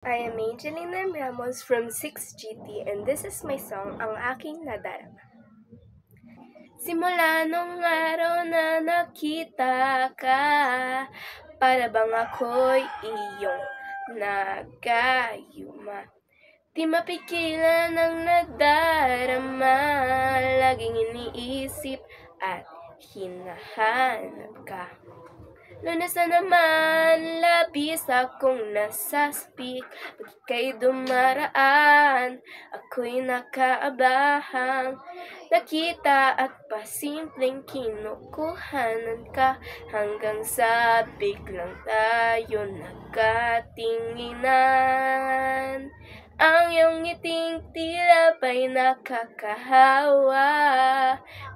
I am Angelina Ramos from 6GT and this is my song, Ang Aking Nadarama. Simula nung araw na nakita ka, para bang ako'y iyong nagayuma. Di mapigilan ang nadarama, laging iniisip at hinahanap ka. Lunes na naman, labis akong nasasapik. Pag ika'y dumaraan, ako'y nakaabahang nakita at pasimpleng kinukuhanan ka. Hanggang sa biglang tayo nagkatinginan. Ang iyong ngiting tila ba'y nakakahawa.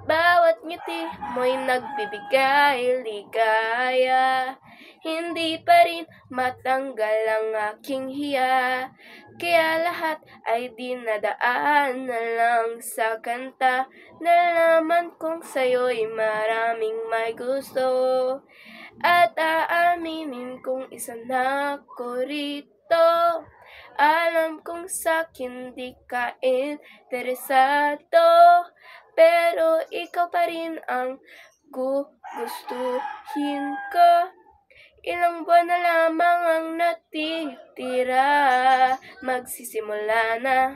Bawat ngiti mo'y nagbibigay ligaya. Hindi pa rin matanggal ang aking hiya. Kaya lahat ay dinadaan na lang sa kanta. Nalaman kong sa'yo'y maraming may gusto. At aaminin kong isa na ko rito. Alam kong sa'kin di ka interesado, pero ikaw pa rin ang gugustuhin ko. Ilang buwan na lamang ang natitira, magsisimula na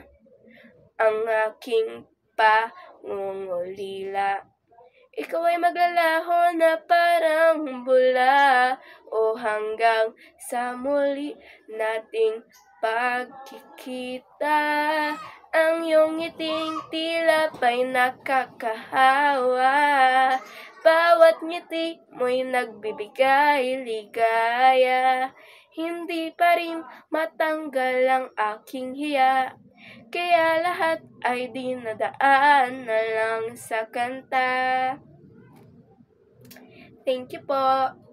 ang aking pangungulila. Ikaw ay maglalaho na parang bula, o hanggang sa muli nating pagkikita. Ang iyong ngiting tila ba'y nakakahawa. Bawat ngiti mo'y nagbibigay ligaya. Hindi pa rin matanggal ang aking hiya. Kaya lahat ay dinadaan na lang sa kanta. Thank you po.